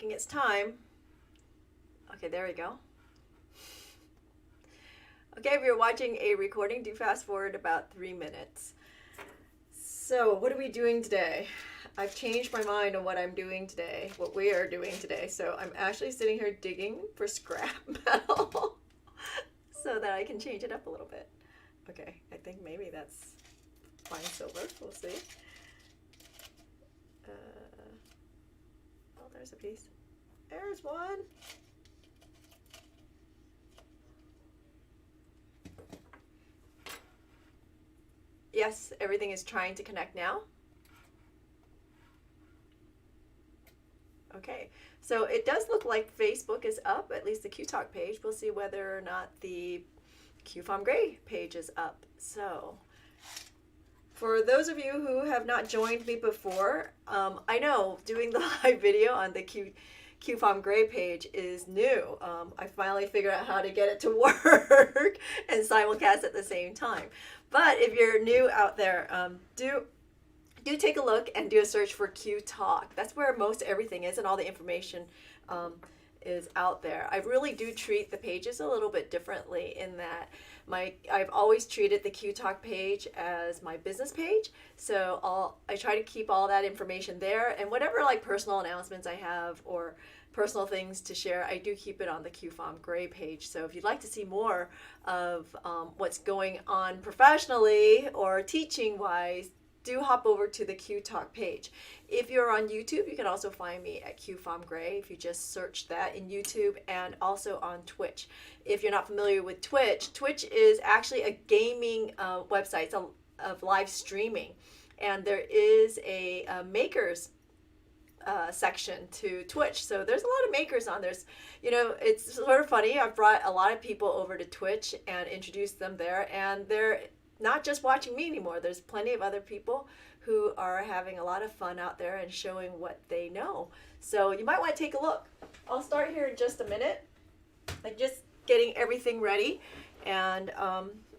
taking its time. Okay, there we go. Okay, if you're watching a recording, do fast forward about 3 minutes. So, what are we doing today? I've changed my mind on what I'm doing today, what we are doing today. So, I'm actually sitting here digging for scrap metal so that I can change it up a little bit. Okay, I think maybe that's fine silver. We'll see. Oh, there's a piece. There's one. Yes, everything is trying to connect now. Okay, so it does look like Facebook is up, at least the QTalk page. We'll see whether or not the QFOM Gray page is up. So, for those of you who have not joined me before, I know doing the live video on the QFOM Gray page is new. I finally figured out how to get it to work and simulcast at the same time. But if you're new out there, do take a look and do a search for QTalk. That's where most everything is and all the information is out there. I really do treat the pages a little bit differently in that I've always treated the QTalk page as my business page. So I try to keep all that information there, and whatever like personal announcements I have or personal things to share, I do keep it on the QFOM Gray page. So if you'd like to see more of what's going on professionally or teaching wise, do hop over to the QTalk page. If you're on YouTube, you can also find me at QFOM Gray if you just search that in YouTube, and also on Twitch. If you're not familiar with Twitch, Twitch is actually a gaming website of live streaming, and there is a makers section to Twitch. So there's a lot of makers on there. It's sort of funny. I've brought a lot of people over to Twitch and introduced them there, and they're not just watching me anymore. There's plenty of other people who are having a lot of fun out there and showing what they know. So you might want to take a look. I'll start here in just a minute. I'm just getting everything ready and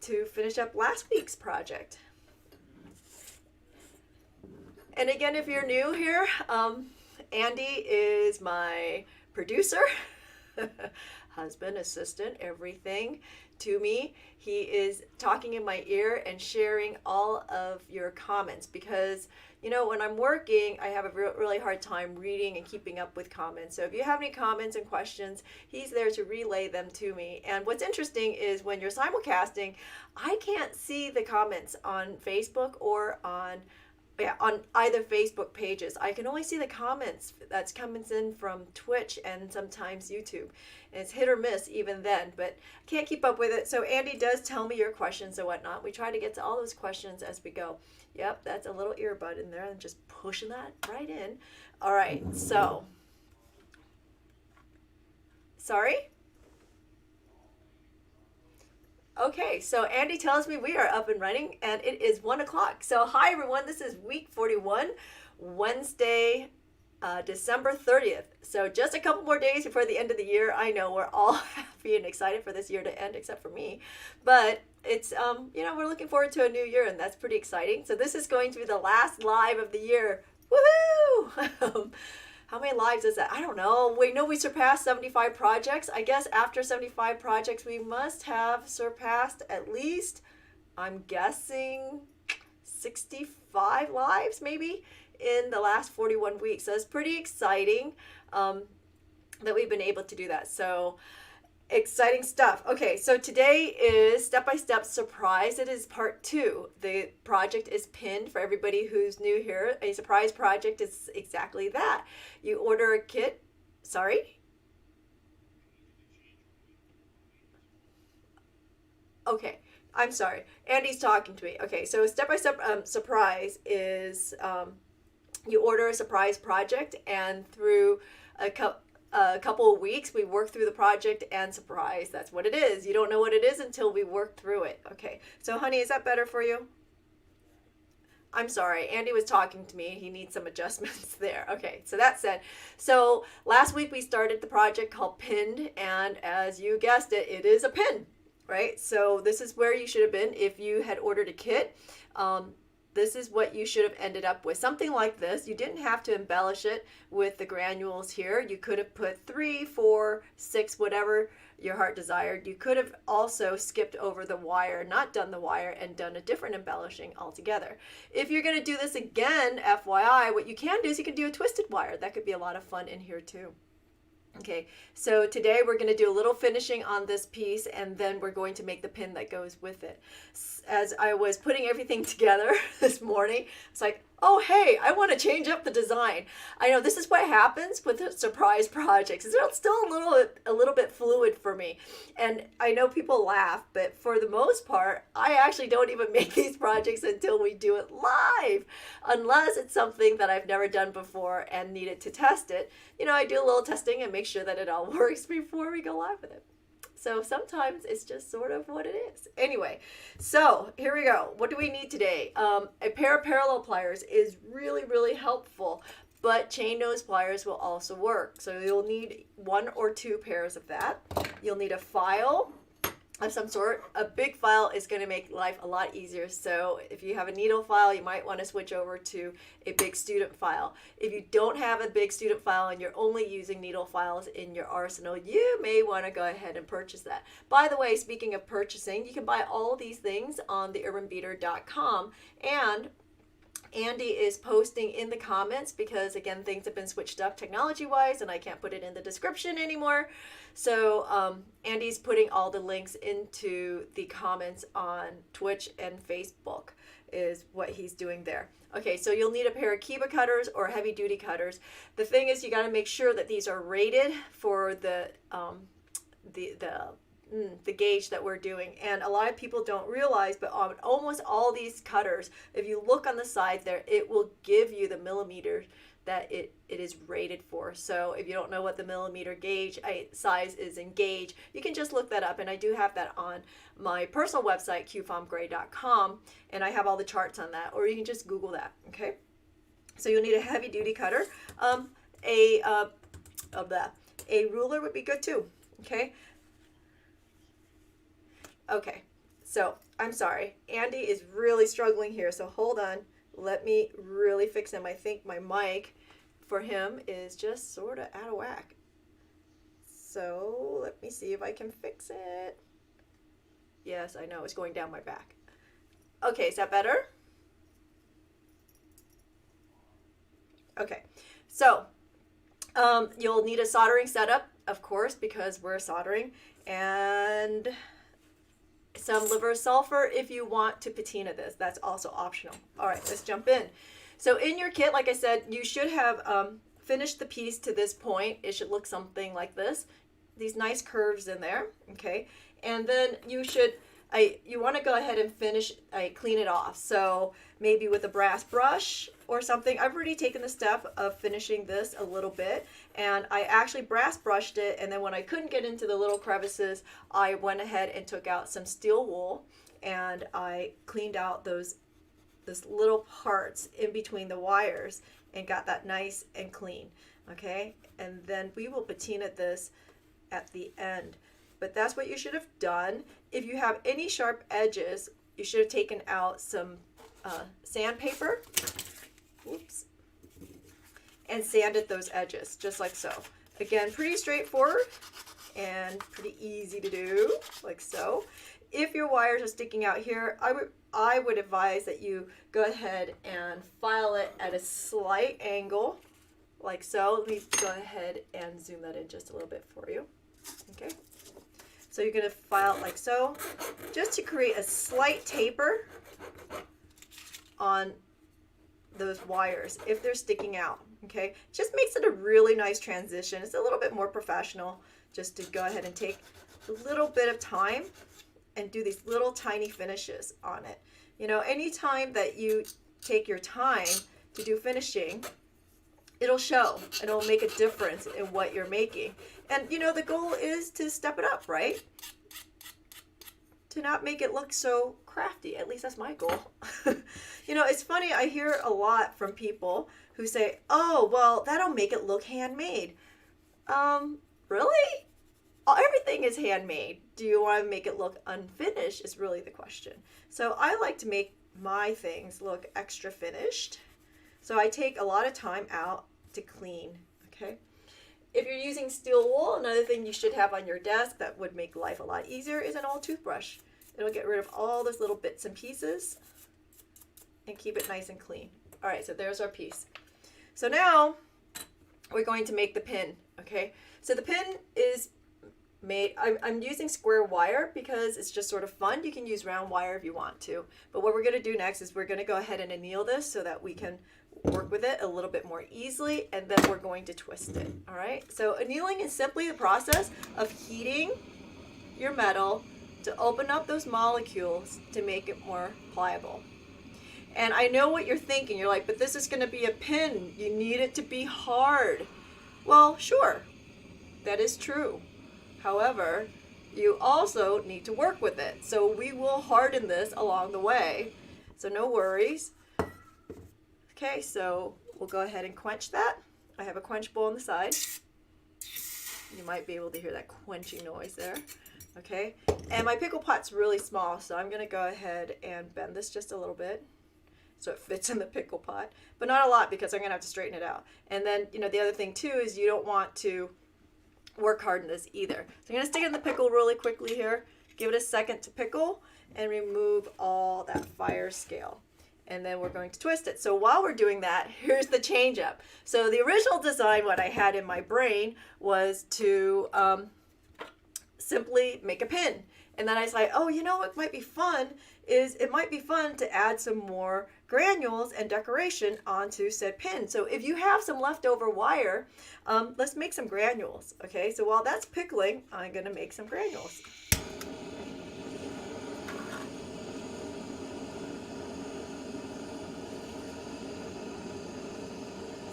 to finish up last week's project. And again, if you're new here, Andy is my producer, husband, assistant, everything to me. He is talking in my ear and sharing all of your comments because, when I'm working, I have a really hard time reading and keeping up with comments. So if you have any comments and questions, he's there to relay them to me. And what's interesting is when you're simulcasting, I can't see the comments on Facebook or on either Facebook pages. I can only see the comments that's coming in from Twitch and sometimes YouTube. And it's hit or miss even then, but I can't keep up with it. So Andy does tell me your questions and whatnot. We try to get to all those questions as we go. Yep, that's a little earbud in there and just pushing that right in. All right, so. Sorry? Okay, so Andy tells me we are up and running, and it is 1 o'clock. So hi everyone, this is week 41, Wednesday, December 30th. So just a couple more days before the end of the year. I know we're all happy and excited for this year to end, except for me. But it's, we're looking forward to a new year, and that's pretty exciting. So this is going to be the last live of the year. Woohoo! How many lives is that? I don't know. We know we surpassed 75 projects. I guess after 75 projects, we must have surpassed at least, I'm guessing, 65 lives maybe in the last 41 weeks. So it's pretty exciting that we've been able to do that. So exciting stuff. Okay, so today is step-by-step surprise. It is part 2. The project is pinned for everybody who's new here. A surprise project is exactly that. You order a kit. Sorry? Okay, I'm sorry. Andy's talking to me. Okay, so step-by-step surprise is you order a surprise project, and through a couple of weeks, we work through the project and surprise. That's what it is. You don't know what it is until we work through it. Okay, so honey, is that better for you? I'm sorry, Andy was talking to me. He needs some adjustments there. Okay, so that said, so last week we started the project called Pinned, and as you guessed it, it is a pin, right? So this is where you should have been if you had ordered a kit. this is what you should have ended up with. Something like this. You didn't have to embellish it with the granules here. You could have put 3, 4, 6, whatever your heart desired. You could have also skipped over the wire, not done the wire, and done a different embellishing altogether. If you're going to do this again, FYI, what you can do is you can do a twisted wire. That could be a lot of fun in here too. Okay, so today we're going to do a little finishing on this piece, and then we're going to make the pin that goes with it. As I was putting everything together this morning, it's like, oh hey, I want to change up the design. I know this is what happens with the surprise projects. It's still a little bit fluid for me, and I know people laugh, but for the most part, I actually don't even make these projects until we do it live, unless it's something that I've never done before and needed to test it. You know, I do a little testing and make sure that it all works before we go live with it. So sometimes it's just sort of what it is. Anyway, so here we go. What do we need today? A pair of parallel pliers is really, really helpful, but chain nose pliers will also work. So you'll need 1 or 2 pairs of that. You'll need a file of some sort. A big file is going to make life a lot easier. So if you have a needle file, you might want to switch over to a big student file. If you don't have a big student file and you're only using needle files in your arsenal, you may want to go ahead and purchase that. By the way, speaking of purchasing, you can buy all these things on theurbanbeater.com, and Andy is posting in the comments because, again, things have been switched up technology-wise and I can't put it in the description anymore. So Andy's putting all the links into the comments on Twitch and Facebook is what he's doing there. Okay, so you'll need a pair of Keiba cutters or heavy-duty cutters. The thing is, you got to make sure that these are rated for the gauge that we're doing. And a lot of people don't realize, but on almost all these cutters, if you look on the side there, it will give you the millimeter that it is rated for. So if you don't know what the millimeter gauge size is in gauge, you can just look that up, and I do have that on my personal website, qfomgray.com, and I have all the charts on that, or you can just Google that. Okay, so you'll need a heavy duty cutter. A ruler would be good too. Okay, so I'm sorry, Andy is really struggling here, so hold on. Let me really fix him. I think my mic for him is just sort of out of whack. So let me see if I can fix it. Yes, I know, it's going down my back. Okay, is that better? Okay, so you'll need a soldering setup, of course, because we're soldering, and some liver sulfur if you want to patina this. That's also optional. All right, let's jump in. So in your kit, like I said, you should have finished the piece to this point. It should look something like this. These nice curves in there, okay? And then you should, you want to go ahead and finish, clean it off. So maybe with a brass brush or something. I've already taken the step of finishing this a little bit, and I actually brass brushed it, and then when I couldn't get into the little crevices, I went ahead and took out some steel wool, and I cleaned out those little parts in between the wires and got that nice and clean. Okay, and then we will patina this at the end. But that's what you should have done. If you have any sharp edges, you should have taken out some sandpaper, whoops, and sanded those edges, just like so. Again, pretty straightforward and pretty easy to do, like so. If your wires are sticking out here, I would advise that you go ahead and file it at a slight angle, like so. Let me go ahead and zoom that in just a little bit for you. Okay. So you're going to file it like so, just to create a slight taper on those wires if they're sticking out. Okay, just makes it a really nice transition. It's a little bit more professional just to go ahead and take a little bit of time and do these little tiny finishes on it. You know, anytime that you take your time to do finishing, it'll show and it'll make a difference in what you're making. And you know, the goal is to step it up, right? To not make it look so crafty. At least that's my goal. You know, it's funny, I hear a lot from people who say, oh, well, that'll make it look handmade. Really? Everything is handmade. Do you want to make it look unfinished is really the question. So I like to make my things look extra finished. So I take a lot of time out to clean, okay? If you're using steel wool, another thing you should have on your desk that would make life a lot easier is an old toothbrush. It'll get rid of all those little bits and pieces and keep it nice and clean. All right, so there's our piece. So now we're going to make the pin, okay? So the pin is made, I'm using square wire because it's just sort of fun. You can use round wire if you want to. But what we're going to do next is we're going to go ahead and anneal this so that we can work with it a little bit more easily, and then we're going to twist it. All right, so annealing is simply the process of heating your metal to open up those molecules to make it more pliable. And I know what you're thinking. You're like, but this is going to be a pin. You need it to be hard. Well, sure, that is true. However, you also need to work with it. So we will harden this along the way. So no worries. Okay, so we'll go ahead and quench that. I have a quench bowl on the side. You might be able to hear that quenching noise there. Okay, and my pickle pot's really small, so I'm going to go ahead and bend this just a little bit so it fits in the pickle pot, but not a lot because I'm going to have to straighten it out. And then, you know, the other thing too is you don't want to work hard in this either. So I'm going to stick it in the pickle really quickly here, give it a second to pickle, and remove all that fire scale. And then we're going to twist it. So while we're doing that, here's the change up. So the original design, what I had in my brain, was to simply make a pin. And then I was like, oh, you know what might be fun is it might be fun to add some more granules and decoration onto said pin. So if you have some leftover wire, let's make some granules. Okay, so while that's pickling, I'm going to make some granules.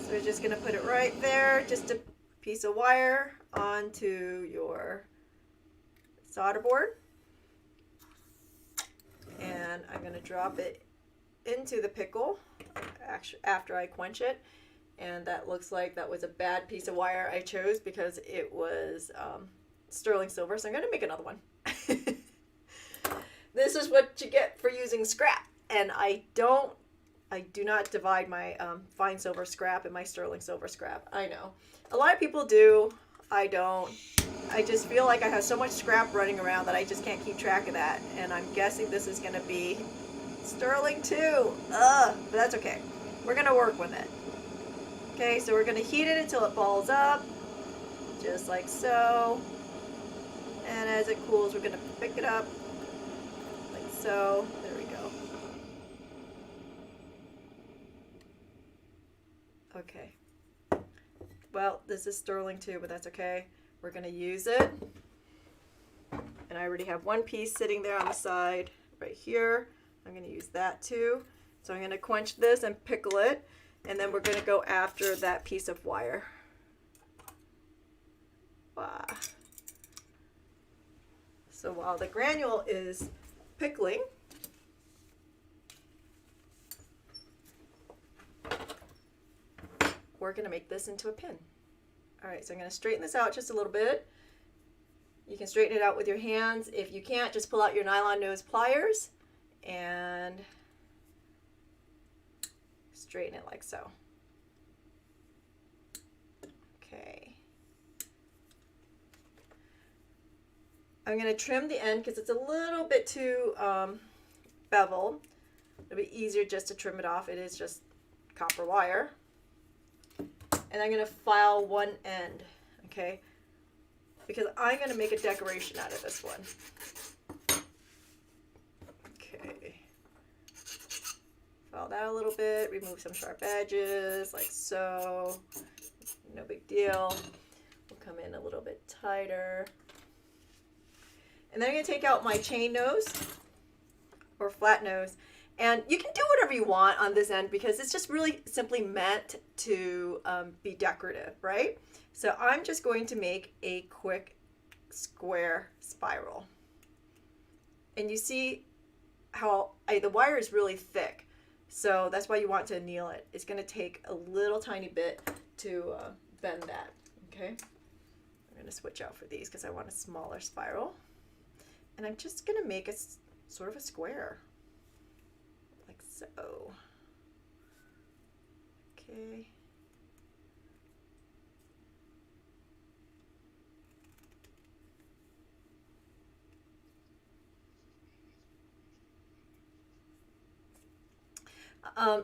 So we're just going to put it right there, just a piece of wire onto your solder board. And I'm going to drop it into the pickle after I quench it. And that looks like that was a bad piece of wire I chose because it was sterling silver. So I'm going to make another one. This is what you get for using scrap. And I do not divide my fine silver scrap and my sterling silver scrap. I know. A lot of people do. I don't. I just feel like I have so much scrap running around that I just can't keep track of that. And I'm guessing this is going to be sterling too. But that's okay. We're going to work with it. Okay, so we're going to heat it until it balls up, just like so. And as it cools, we're going to pick it up, like so. There we go. Okay. Well, this is sterling too, but that's okay. We're going to use it. And I already have one piece sitting there on the side right here. I'm going to use that too. So I'm going to quench this and pickle it. And then we're going to go after that piece of wire. Wow. So while the granule is pickling, we're going to make this into a pin. All right, so I'm going to straighten this out just a little bit. You can straighten it out with your hands. If you can't, just pull out your nylon nose pliers and straighten it like so. Okay. I'm going to trim the end because it's a little bit too beveled. It'll be easier just to trim it off. It is just copper wire. And I'm going to file one end, okay? Because I'm going to make a decoration out of this one. Okay. File that a little bit, remove some sharp edges, like so. No big deal. We'll come in a little bit tighter. And then I'm going to take out my chain nose or flat nose. And you can do whatever you want on this end because it's just really simply meant to be decorative, right? So I'm just going to make a quick square spiral. And you see how the wire is really thick. So that's why you want to anneal it. It's going to take a little tiny bit to bend that, okay? I'm going to switch out for these because I want a smaller spiral. And I'm just going to make a sort of a square. so. Okay.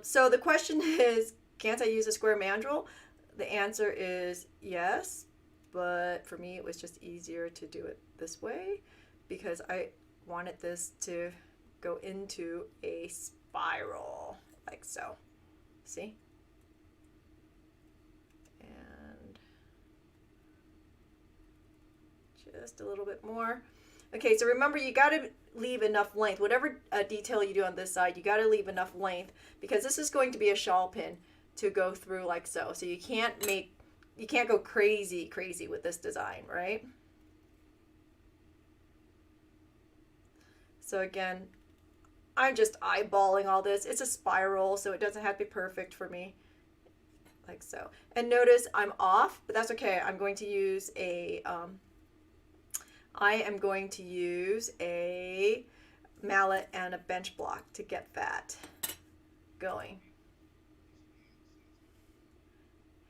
So the question is, can't I use a square mandrel? The answer is yes, but for me it was just easier to do it this way because I wanted this to go into a spiral like so. See? And just a little bit more. Okay, so remember you got to leave enough length. Whatever detail you do on this side, you got to leave enough length because this is going to be a shawl pin to go through like so. So you can't go crazy with this design, right? So again, I'm just eyeballing all this. It's a spiral, so it doesn't have to be perfect for me. Like so. And notice I'm off, but that's okay. I'm going to use a mallet and a bench block to get that going.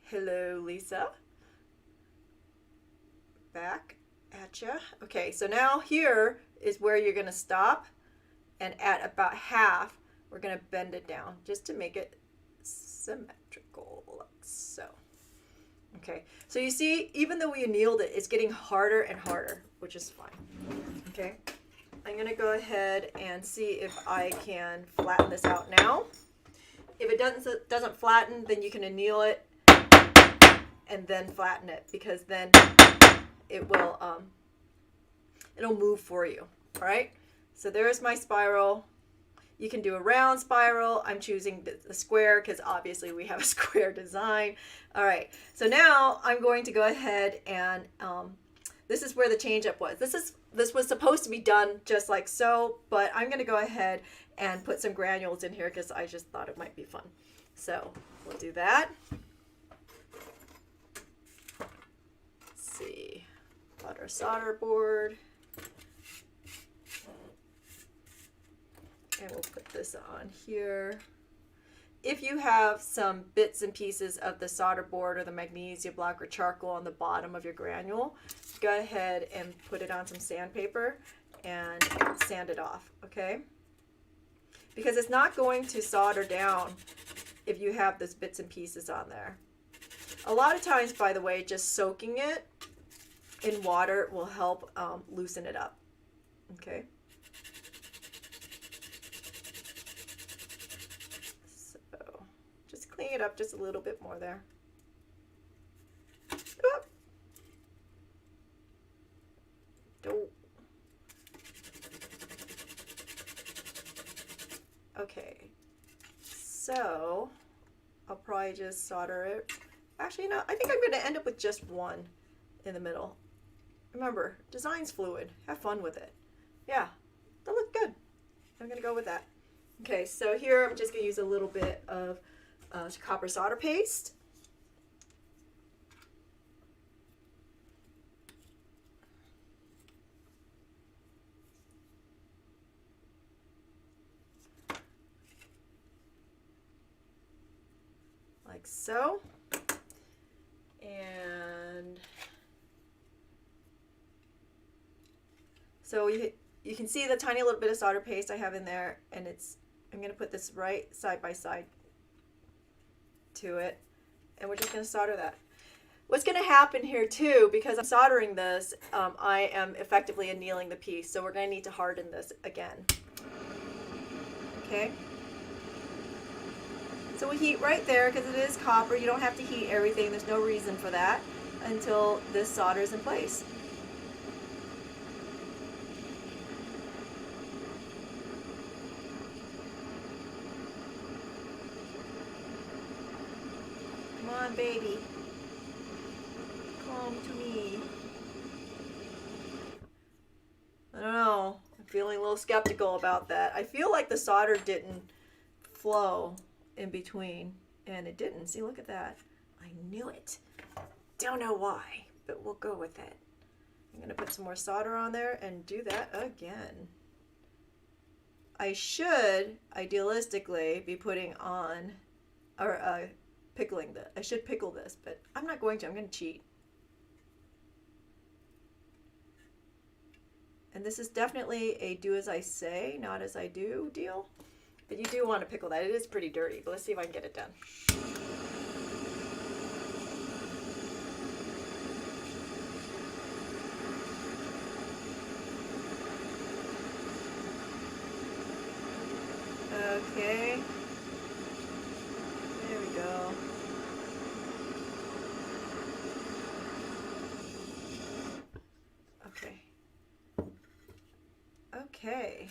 Hello, Lisa. Back at ya. Okay, so now here is where you're going to stop, and at about half, we're going to bend it down just to make it symmetrical, like so. Okay, so you see, even though we annealed it, it's getting harder and harder, which is fine. Okay, I'm going to go ahead and see if I can flatten this out now. If it doesn't flatten, then you can anneal it and then flatten it, because then it will it'll move for you. All right, so there's my spiral. You can do a round spiral. I'm choosing the square because obviously we have a square design. All right, so now I'm going to go ahead and this is where the change up was. This was supposed to be done just like so, but I'm going to go ahead and put some granules in here because I just thought it might be fun. So we'll do that. Let's see, got our solder board. And we'll put this on here. If you have some bits and pieces of the solder board or the magnesia block or charcoal on the bottom of your granule, go ahead and put it on some sandpaper and sand it off, okay? Because it's not going to solder down if you have those bits and pieces on there. A lot of times, by the way, just soaking it in water will help loosen it up, okay? Clean it up just a little bit more there. Okay, so I'll probably just solder it. Actually, no, I think I'm going to end up with just one in the middle. Remember, design's fluid. Have fun with it. Yeah, that looked good. I'm going to go with that. Okay, so here I'm just going to use a little bit of copper solder paste. Like so. And so you can see the tiny little bit of solder paste I have in there, and I'm going to put this right side by side to it, and we're just going to solder that. What's going to happen here too, because I'm soldering this, I am effectively annealing the piece, so we're going to need to harden this again. Okay, so we heat right there because it is copper. You don't have to heat everything. There's no reason for that until this solder is in place. Come on, baby. Come to me. I don't know. I'm feeling a little skeptical about that. I feel like the solder didn't flow in between, and it didn't. See, look at that. I knew it. Don't know why, but we'll go with it. I'm going to put some more solder on there and do that again. I should idealistically be putting on, or pickling this. I should pickle this, but I'm not going to. I'm going to cheat. And this is definitely a do as I say, not as I do deal. But you do want to pickle that. It is pretty dirty, but let's see if I can get it done. Okay. There we go. Okay. Okay.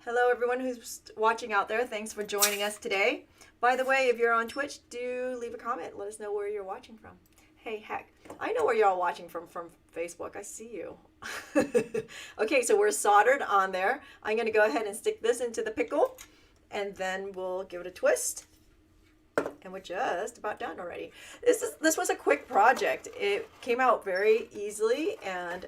Hello everyone who's watching out there. Thanks for joining us today. By the way, if you're on Twitch, do leave a comment. Let us know where you're watching from. Hey, heck, I know where you're all watching from Facebook. I see you. Okay, so we're soldered on there. I'm going to go ahead and stick this into the pickle, and then we'll give it a twist. And we're just about done already. This was a quick project. It came out very easily, and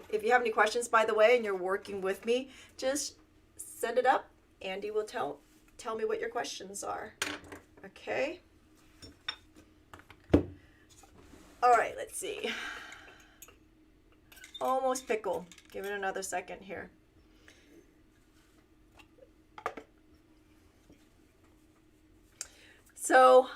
if you have any questions, by the way, and you're working with me, just send it up. Andy will tell me what your questions are. Okay. All right, let's see. Almost pickle. Give it another second here. So,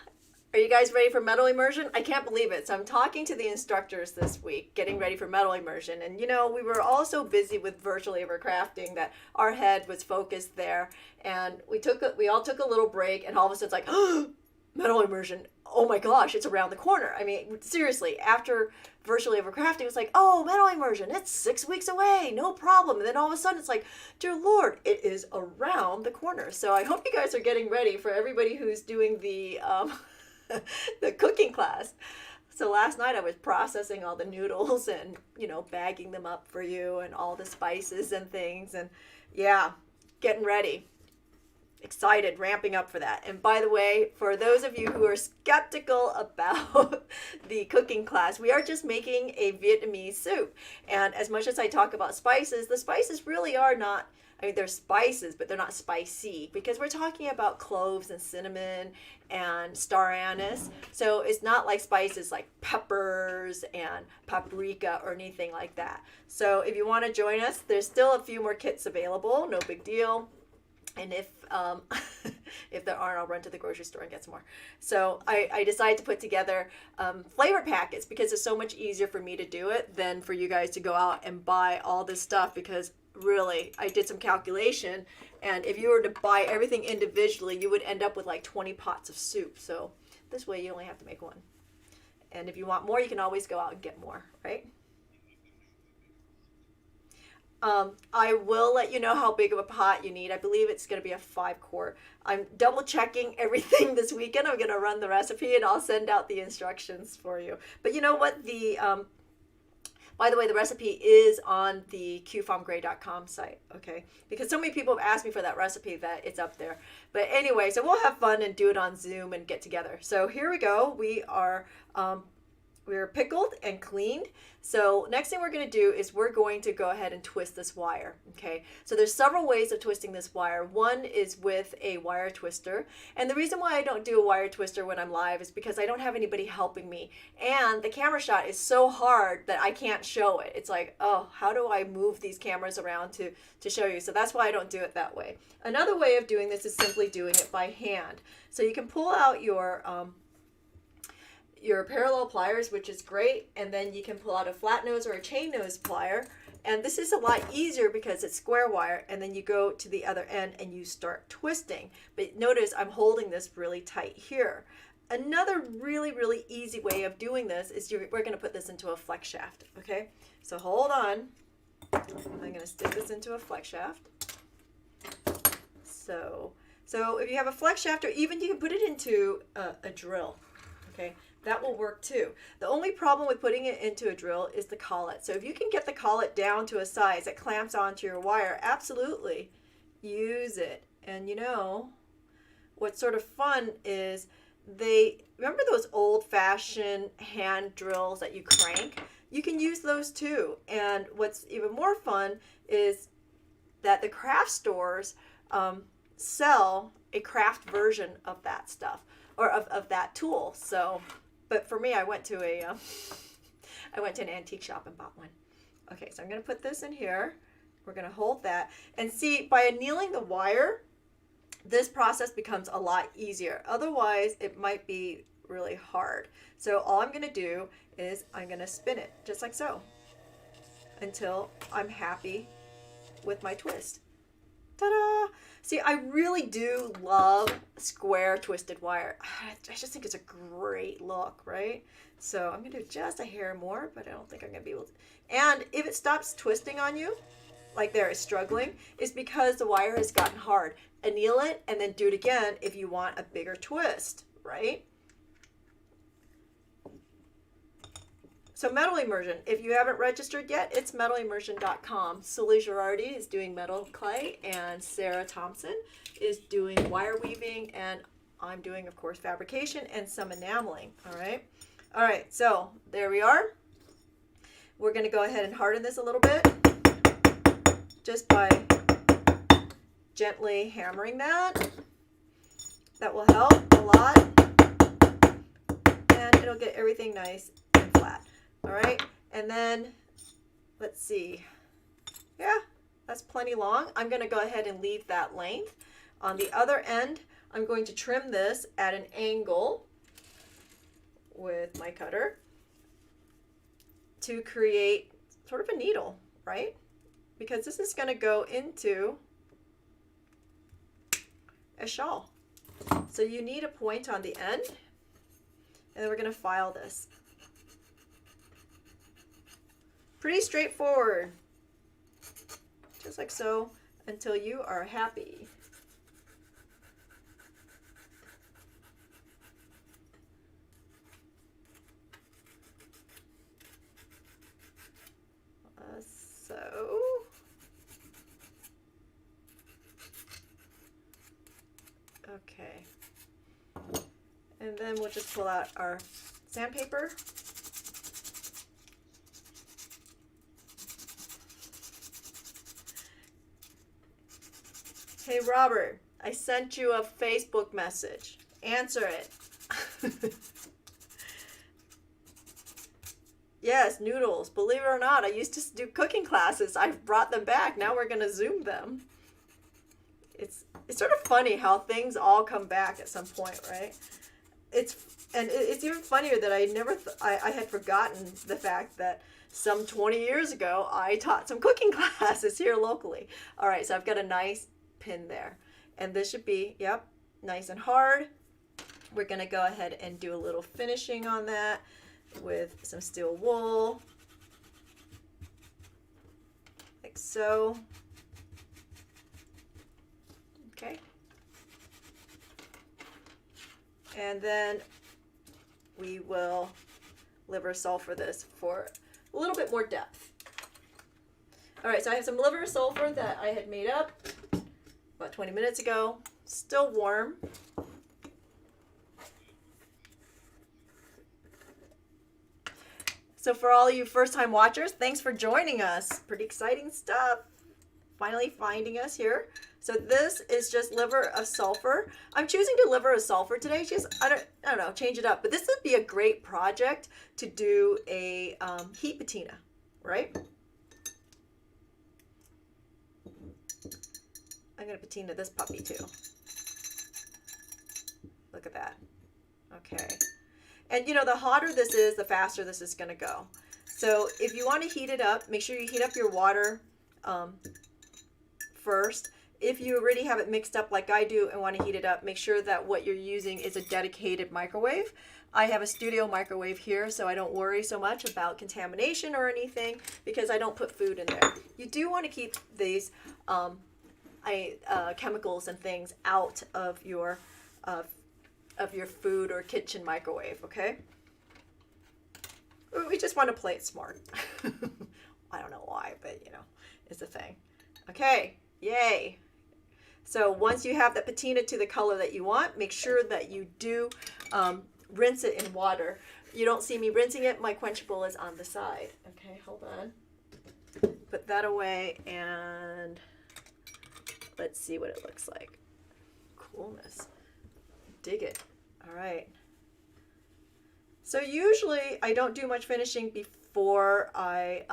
are you guys ready for metal immersion? I can't believe it. So I'm talking to the instructors this week, getting ready for metal immersion. And you know, we were all so busy with virtual crafting that our head was focused there. And we all took a little break, and all of a sudden it's like, oh, metal immersion. Oh my gosh, it's around the corner. I mean, seriously, after virtual crafting, it's like, oh, metal immersion, it's 6 weeks away, no problem. And then all of a sudden it's like, dear Lord, it is around the corner. So I hope you guys are getting ready for everybody who's doing the the cooking class. So last night I was processing all the noodles and, you know, bagging them up for you and all the spices and things. And yeah, getting ready. Excited, ramping up for that. And by the way, for those of you who are skeptical about the cooking class, we are just making a Vietnamese soup. And as much as I talk about spices, the spices really are not, I mean, they're spices, but they're not spicy, because we're talking about cloves and cinnamon and star anise. So it's not like spices like peppers and paprika or anything like that. So if you want to join us, there's still a few more kits available, no big deal. And if if there aren't, I'll run to the grocery store and get some more. So I decided to put together flavor packets, because it's so much easier for me to do it than for you guys to go out and buy all this stuff, because really, I did some calculation, and if you were to buy everything individually, you would end up with like 20 pots of soup. So this way you only have to make one. And if you want more, you can always go out and get more, right? I will let you know how big of a pot you need. I believe it's going to be a 5-quart. I'm double checking everything this weekend. I'm going to run the recipe, and I'll send out the instructions for you. But you know what? By the way, the recipe is on the qfomgray.com site, okay? Because so many people have asked me for that recipe that it's up there. But anyway, so we'll have fun and do it on Zoom and get together. So here we go. We're pickled and cleaned. So next thing we're going to do is we're going to go ahead and twist this wire. Okay, so there's several ways of twisting this wire. One is with a wire twister, and the reason why I don't do a wire twister when I'm live is because I don't have anybody helping me, and the camera shot is so hard that I can't show it. It's like, oh, how do I move these cameras around to show you? So that's why I don't do it that way. Another way of doing this is simply doing it by hand. So you can pull out your parallel pliers, which is great, and then you can pull out a flat nose or a chain nose plier, and this is a lot easier because it's square wire, and then you go to the other end and you start twisting. But notice I'm holding this really tight here. Another really, really easy way of doing this is we're going to put this into a flex shaft. Okay, so hold on. I'm going to stick this into a flex shaft. So if you have a flex shaft, or even you can put it into a drill. Okay, that will work too. The only problem with putting it into a drill is the collet. So if you can get the collet down to a size that clamps onto your wire, absolutely use it. And you know, what's sort of fun is remember those old-fashioned hand drills that you crank? You can use those too. And what's even more fun is that the craft stores sell a craft version of that stuff, or of that tool. So, but for me, I went to an antique shop and bought one. Okay, so I'm going to put this in here. We're going to hold that. And see, by annealing the wire, this process becomes a lot easier. Otherwise, it might be really hard. So all I'm going to do is I'm going to spin it just like so until I'm happy with my twist. Ta-da! See, I really do love square twisted wire. I just think it's a great look, right? So I'm going to do just a hair more, but I don't think I'm going to be able to. And if it stops twisting on you, like there is struggling, is because the wire has gotten hard. Anneal it and then do it again if you want a bigger twist, right? So metal immersion, if you haven't registered yet, it's metalimmersion.com. Sully Girardi is doing metal clay, and Sarah Thompson is doing wire weaving, and I'm doing, of course, fabrication and some enameling. All right. All right. So there we are. We're going to go ahead and harden this a little bit just by gently hammering that. That will help a lot, and it'll get everything nice and flat. All right, and then let's see. Yeah, that's plenty long. I'm going to go ahead and leave that length. On the other end, I'm going to trim this at an angle with my cutter to create sort of a needle, right? Because this is going to go into a shawl. So you need a point on the end, and then we're going to file this. Pretty straightforward, just like so, until you are happy. Okay. And then we'll just pull out our sandpaper. Hey Robert, I sent you a Facebook message. Answer it. Yes, noodles. Believe it or not, I used to do cooking classes. I've brought them back. Now we're going to Zoom them. It's sort of funny how things all come back at some point, right? It's even funnier that I had forgotten the fact that some 20 years ago I taught some cooking classes here locally. All right, so I've got a nice pin there, and this should be, yep, nice and hard. We're going to go ahead and do a little finishing on that with some steel wool, like so. Okay. And then we will liver sulfur this for a little bit more depth. All right, so I have some liver sulfur that I had made up about 20 minutes ago, still warm. So for all you first-time watchers, thanks for joining us. Pretty exciting stuff. Finally finding us here. So this is just liver of sulfur. I'm choosing to liver of sulfur today. Just I don't know, change it up. But this would be a great project to do a heat patina, right? I'm gonna patina this puppy too. Look at that. Okay. And you know, the hotter this is, the faster this is going to go. So if you want to heat it up, make sure you heat up your water first. If you already have it mixed up like I do and want to heat it up, make sure that what you're using is a dedicated microwave. I have a studio microwave here, so I don't worry so much about contamination or anything because I don't put food in there. You do want to keep these chemicals and things out of your food or kitchen microwave, okay? We just want to play it smart. I don't know why, but you know, it's a thing. Okay, yay. So once you have that patina to the color that you want, make sure that you do rinse it in water. You don't see me rinsing it, my quenchable is on the side. Okay, hold on. Put that away and Let's see what it looks like. Coolness. Dig it. All right. So usually I don't do much finishing before I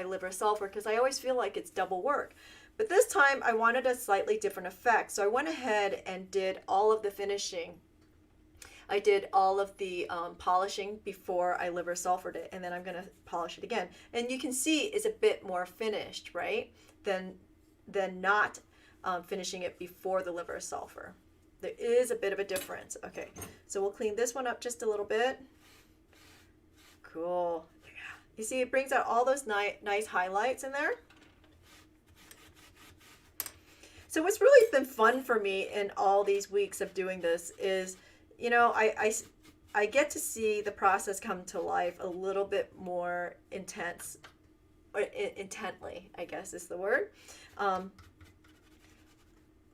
liver sulfur, because I always feel like it's double work. But this time I wanted a slightly different effect. So I went ahead and did all of the finishing. I did all of the polishing before I liver sulfured it, and then I'm going to polish it again. And you can see it's a bit more finished, right, than not finishing it before the liver sulfur. There is a bit of a difference. Okay, so we'll clean this one up just a little bit. Cool. Yeah. You see, it brings out all those nice highlights in there. So what's really been fun for me in all these weeks of doing this is, you know, I get to see the process come to life a little bit more intense, or intently, I guess is the word.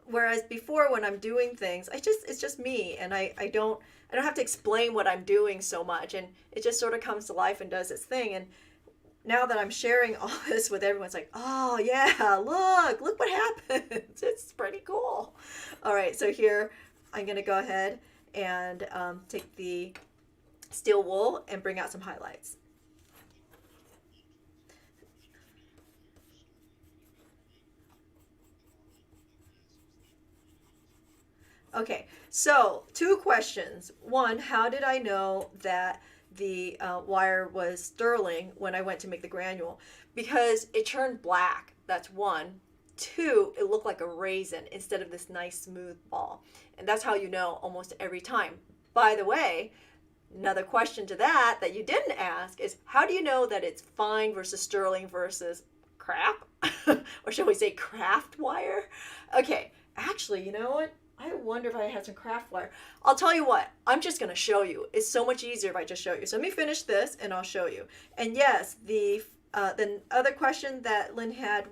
Whereas before, when I'm doing things, it's just me, and I don't have to explain what I'm doing so much, and it just sort of comes to life and does its thing. And now that I'm sharing all this with everyone, it's like, oh yeah, look what happens. It's pretty cool. All right, so here I'm gonna go ahead and take the steel wool and bring out some highlights. Okay, so 2 questions. One, how did I know that the wire was sterling when I went to make the granule? Because it turned black, that's one. 2, it looked like a raisin instead of this nice smooth ball. And that's how you know almost every time. By the way, another question to that you didn't ask is, how do you know that it's fine versus sterling versus crap? Or shall we say craft wire? Okay, actually, you know what? I wonder if I had some craft wire. I'll tell you what, I'm just going to show you. It's so much easier if I just show you. So let me finish this and I'll show you. And yes, the other question that Lynn had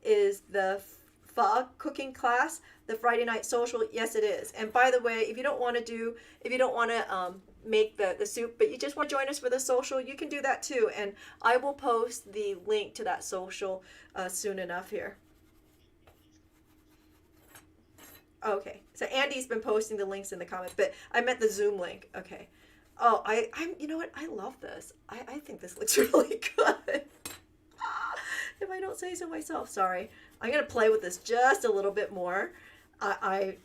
is the pho cooking class the Friday night social? Yes, it is. And by the way, if you don't want to make the soup, but you just want to join us for the social, you can do that too. And I will post the link to that social soon enough here. Okay, so Andy's been posting the links in the comments, but I meant the Zoom link. Okay. Oh, I'm you know what? I love this. I think this looks really good. If I don't say so myself, sorry. I'm gonna play with this just a little bit more. I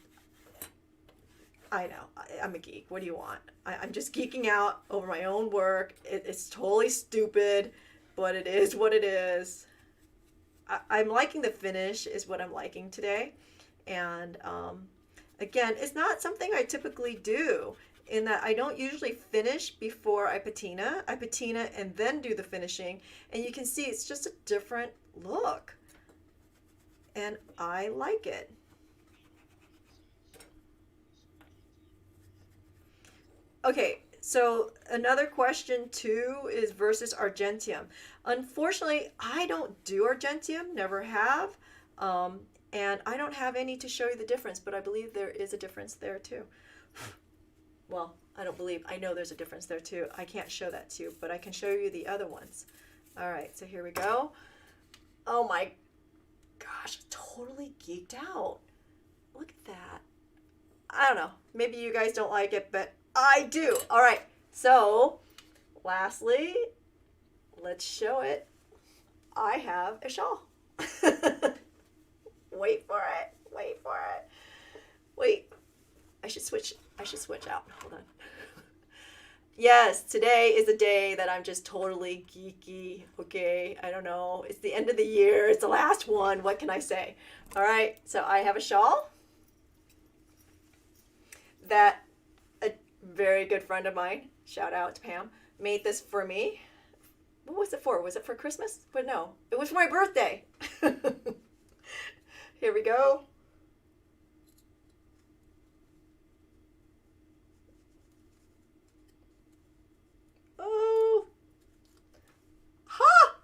know. I'm a geek. What do you want? I'm just geeking out over my own work. It's totally stupid, but it is what it is. I'm liking the finish is what I'm liking today. And again, it's not something I typically do, in that I don't usually finish before I patina. I patina and then do the finishing, and you can see it's just a different look, and I like it. Okay, so another question too is versus argentium. Unfortunately, I don't do argentium, never have. And I don't have any to show you the difference, but I believe there is a difference there too. Well, I know there's a difference there too. I can't show that to you, but I can show you the other ones. All right, so here we go. Oh my gosh, totally geeked out. Look at that. I don't know, maybe you guys don't like it, but I do. All right, so lastly, let's show it. I have a shawl. Wait for it. Wait for it. Wait. I should switch out. Hold on. Yes, today is a day that I'm just totally geeky. Okay, I don't know. It's the end of the year. It's the last one. What can I say? All right, so I have a shawl that a very good friend of mine, shout out to Pam, made this for me. What was it for? Was it for Christmas? But no, it was for my birthday. Here we go. Oh. Ha!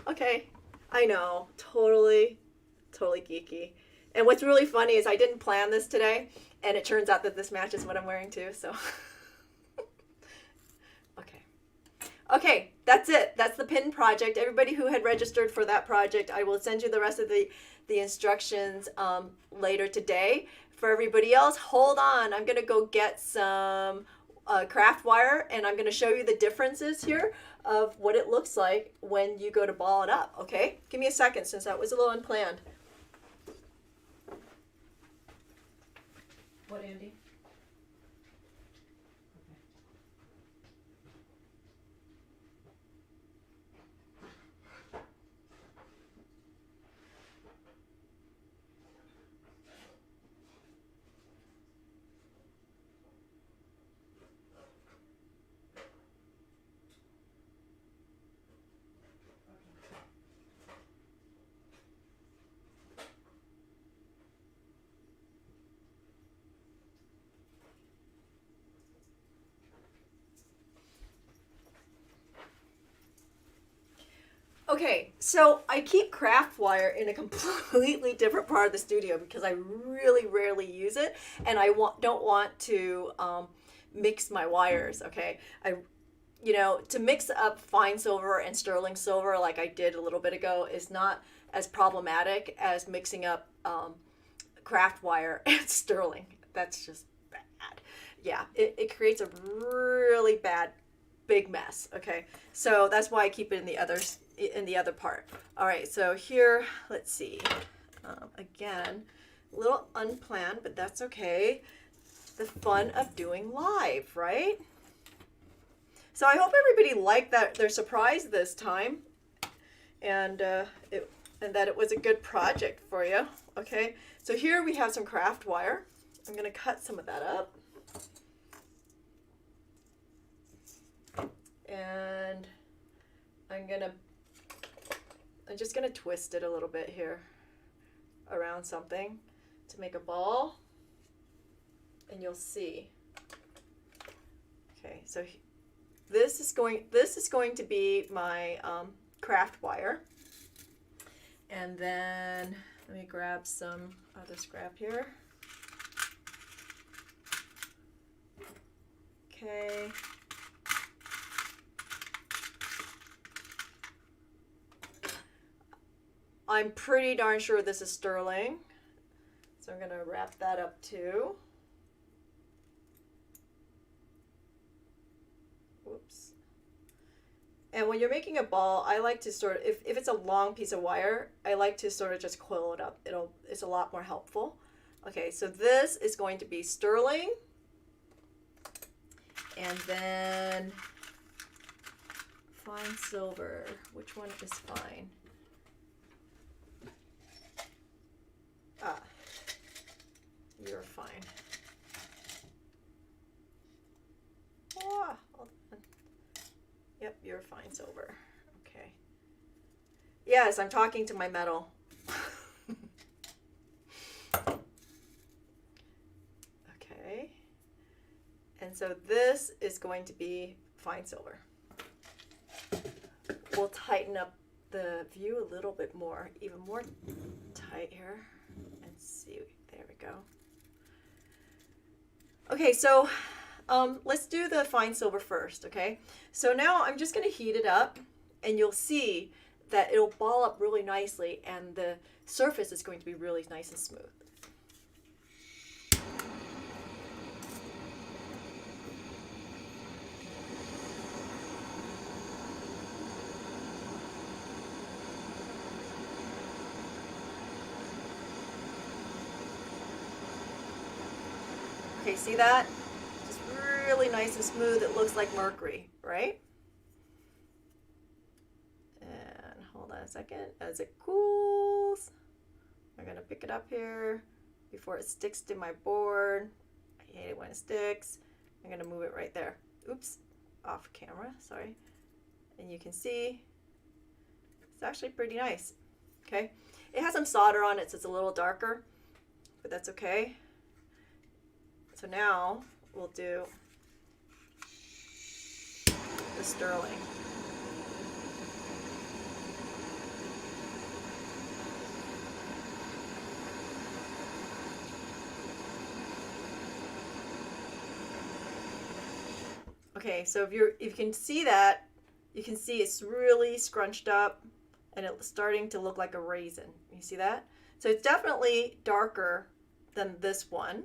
Okay. I know. Totally geeky. And what's really funny is I didn't plan this today, and it turns out that this matches what I'm wearing too, so. Okay. Okay. that's it. That's the pin project. Everybody who had registered for that project, I will send you the rest of the instructions later today. For everybody else, hold on. I'm going to go get some craft wire, and I'm going to show you the differences here of what it looks like when you go to ball it up, okay? Give me a second since that was a little unplanned. What, Andy? Okay, so I keep craft wire in a completely different part of the studio because I really rarely use it, and I don't want to mix my wires. Okay, to mix up fine silver and sterling silver like I did a little bit ago is not as problematic as mixing up craft wire and sterling. That's just bad. Yeah, it creates a really bad big mess. Okay, so that's why I keep it in the other part. All right, so here, let's see. Again, a little unplanned, but that's okay. The fun of doing live, right? So I hope everybody liked that they're surprised this time, and that it was a good project for you. Okay, so here we have some craft wire. I'm gonna cut some of that up. And I'm just gonna twist it a little bit here around something to make a ball, and you'll see. Okay, so this is going to be my craft wire, and then let me grab some other scrap here. Okay. I'm pretty darn sure this is sterling, so I'm going to wrap that up too. Whoops. And when you're making a ball, I like to sort of, if it's a long piece of wire, I like to sort of just coil it up. It's a lot more helpful. Okay, so this is going to be sterling, and then fine silver. Which one is fine? Ah, you're fine. Ah, hold on. Yep, you're fine silver. Okay. Yes, I'm talking to my metal. Okay. And so this is going to be fine silver. We'll tighten up the view a little bit more, even more tight here. And see, there we go. Okay, so let's do the fine silver first, okay? So now I'm just going to heat it up, and you'll see that it'll ball up really nicely, and the surface is going to be really nice and smooth. Okay, see that? Just really nice and smooth. It looks like mercury, right? And hold on a second. As it cools, I'm going to pick it up here before it sticks to my board. I hate it when it sticks. I'm going to move it right there. Oops, off camera, sorry. And you can see it's actually pretty nice. Okay, it has some solder on it, so it's a little darker, but that's okay. So now we'll do the sterling. Okay, so if you can see that You can see it's really scrunched up and it's starting to look like a raisin. You see that? So it's definitely darker than this one.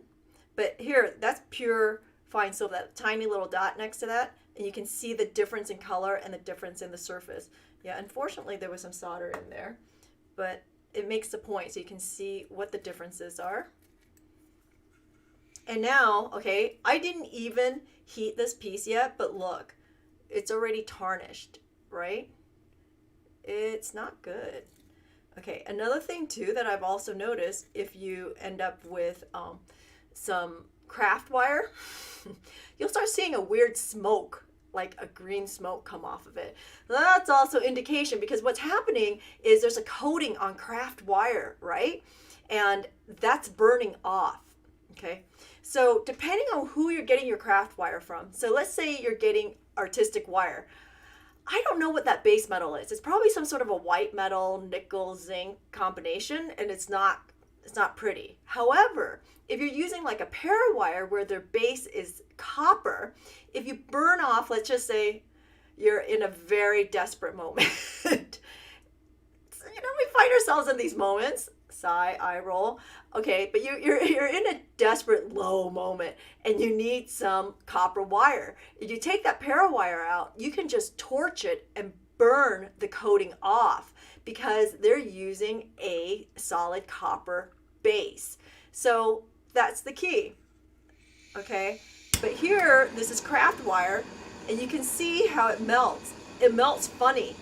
But here, that's pure fine silver, that tiny little dot next to that. And you can see the difference in color and the difference in the surface. Yeah, unfortunately, there was some solder in there. But it makes the point so you can see what the differences are. And now, okay, I didn't even heat this piece yet, but look, it's already tarnished, right? It's not good. Okay, another thing too that I've also noticed, if you end up with some craft wire, you'll start seeing a weird smoke, like a green smoke come off of it. That's also indication, because what's happening is there's a coating on craft wire, right? And that's burning off, okay? So depending on who you're getting your craft wire from, so let's say you're getting artistic wire, I don't know what that base metal is. It's probably some sort of a white metal, nickel, zinc combination, and it's not pretty. However, if you're using like a parawire where their base is copper, if you burn off, let's just say you're in a very desperate moment. We find ourselves in these moments. Sigh, eye roll. Okay, but you're in a desperate low moment and you need some copper wire. If you take that parawire out, you can just torch it and burn the coating off because they're using a solid copper base. So that's the key. Okay, but here this is craft wire and you can see how it melts. It melts funny.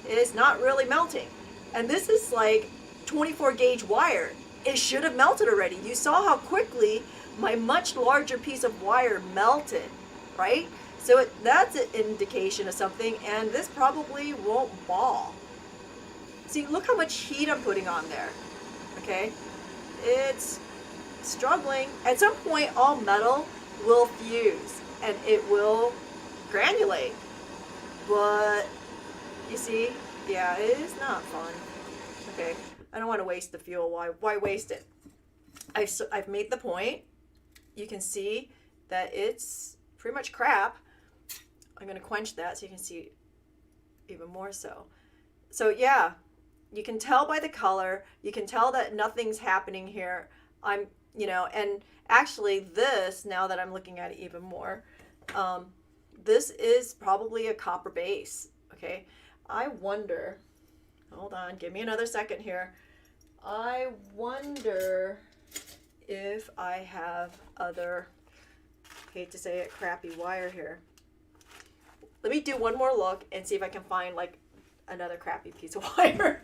It's not really melting. And this is like 24 gauge wire. It should have melted already. You saw how quickly my much larger piece of wire melted, right? So that's an indication of something, and this probably won't ball. See, look how much heat I'm putting on there, okay? It's struggling. At some point, all metal will fuse and it will granulate. But you see, yeah, it is not fun. Okay, I don't want to waste the fuel. Why waste it? I've made the point. You can see that it's pretty much crap. I'm going to quench that so you can see even more so. So yeah, you can tell by the color. You can tell that nothing's happening here. And actually this, now that I'm looking at it even more, this is probably a copper base. Okay, I wonder, hold on, give me another second here. I wonder if I have other, hate to say it, crappy wire here. Let me do one more look and see if I can find like another crappy piece of wire.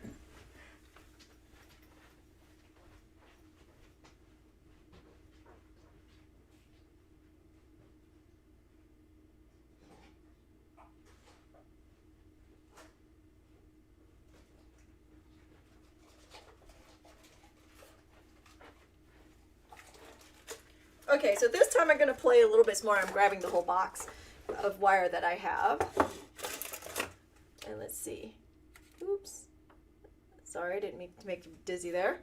Okay, so this time I'm going to play a little bit more. I'm grabbing the whole box of wire that I have. And let's see. Oops. Sorry, I didn't mean to make you dizzy there.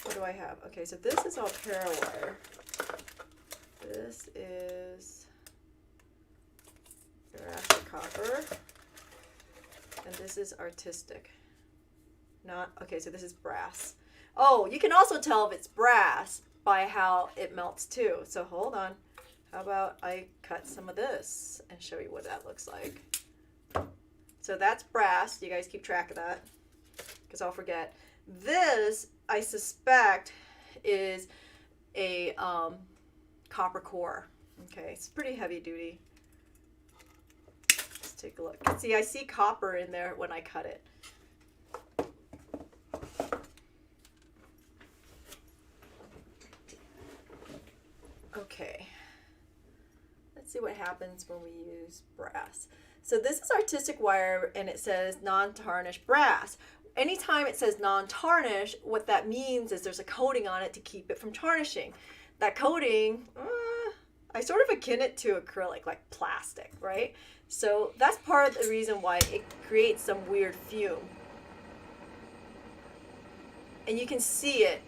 What do I have? Okay, so this is all parawire. This is Jurassic copper. And this is artistic. Okay, so this is brass. Oh, you can also tell if it's brass by how it melts too. So hold on. How about I cut some of this and show you what that looks like. So that's brass. You guys keep track of that because I'll forget. This, I suspect, is a copper core. Okay, it's pretty heavy duty. Let's take a look. See, I see copper in there when I cut it. Okay, let's see what happens when we use brass. So this is artistic wire and it says non-tarnished brass. Anytime it says non-tarnished, what that means is there's a coating on it to keep it from tarnishing. That coating, I sort of akin it to acrylic, like plastic, right? So that's part of the reason why it creates some weird fume. And you can see it.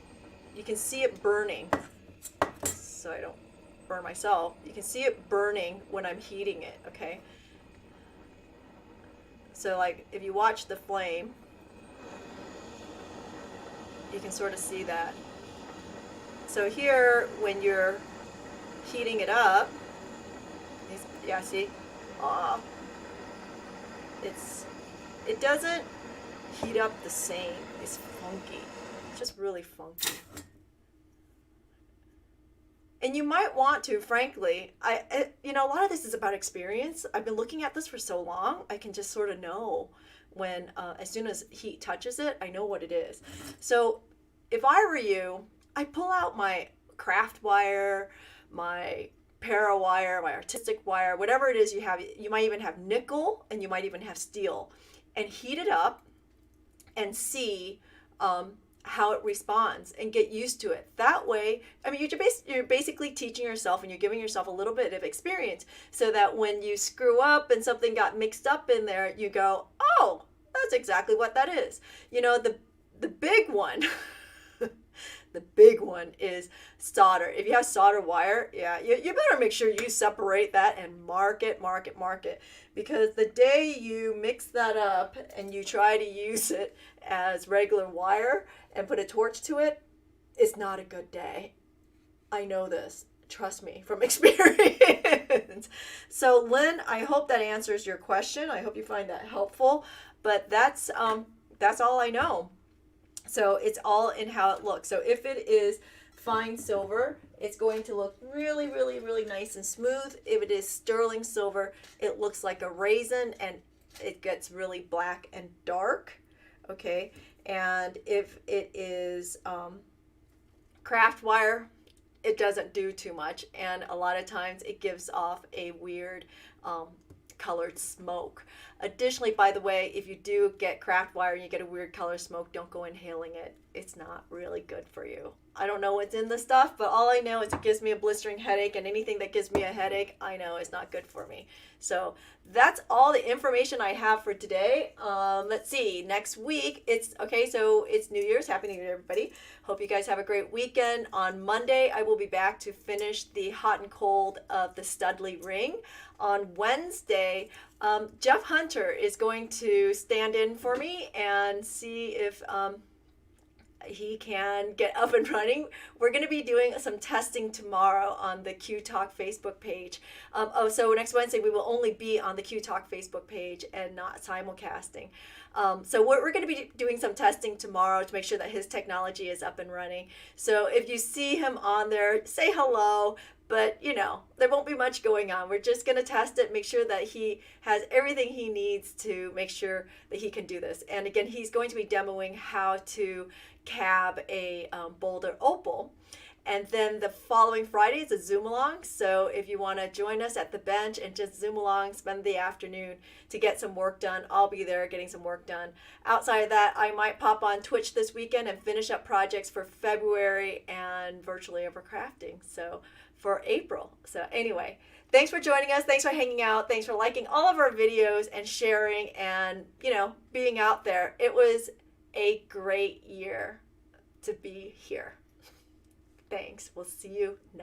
You can see it burning. So I don't burn myself. You can see it burning when I'm heating it, okay? So like if you watch the flame, you can sort of see that. So here, when you're heating it up, yeah, see, it doesn't heat up the same. It's funky. It's just really funky. And you might want to, frankly, a lot of this is about experience. I've been looking at this for so long, I can just sort of know when, as soon as heat touches it, I know what it is. So if I were you, I'd pull out my craft wire, my para wire, my artistic wire, whatever it is you have. You might even have nickel, and you might even have steel, and heat it up and see how it responds and get used to it. That way, I mean, you're basically teaching yourself, and you're giving yourself a little bit of experience, so that when you screw up and something got mixed up in there, you go, oh, that's exactly what that is. The big one, the big one is solder. If you have solder wire, yeah, you better make sure you separate that and mark it. Because the day you mix that up and you try to use it as regular wire and put a torch to it, it's not a good day. I know this. Trust me from experience. So Lynn, I hope that answers your question. I hope you find that helpful. But that's all I know. So it's all in how it looks. So if it is fine silver, it's going to look really, really, really nice and smooth. If it is sterling silver, it looks like a raisin, and it gets really black and dark. Okay. And if it is craft wire, it doesn't do too much. And a lot of times it gives off a weird colored smoke. Additionally, by the way, if you do get craft wire and you get a weird color smoke, don't go inhaling it. It's not really good for you. I don't know what's in the stuff, but all I know is it gives me a blistering headache, and anything that gives me a headache, I know is not good for me. So that's all the information I have for today. Let's see, next week, it's New Year's. Happy New Year, everybody. Hope you guys have a great weekend. On Monday, I will be back to finish the hot and cold of the Studley ring. On Wednesday, Jeff Hunter is going to stand in for me and see if he can get up and running. We're going to be doing some testing tomorrow on the Q Talk Facebook page. So next Wednesday we will only be on the Q Talk Facebook page and not simulcasting. So we're going to be doing some testing tomorrow to make sure that his technology is up and running. So if you see him on there, say hello. But, there won't be much going on. We're just going to test it, make sure that he has everything he needs to make sure that he can do this. And again, he's going to be demoing how to cab a Boulder Opal. And then the following Friday is a Zoom along. So if you want to join us at the bench and just Zoom along, spend the afternoon to get some work done, I'll be there getting some work done. Outside of that, I might pop on Twitch this weekend and finish up projects for February and virtually overcrafting. So for April. So anyway, thanks for joining us. Thanks for hanging out. Thanks for liking all of our videos and sharing and, being out there. It was a great year to be here. Thanks. We'll see you next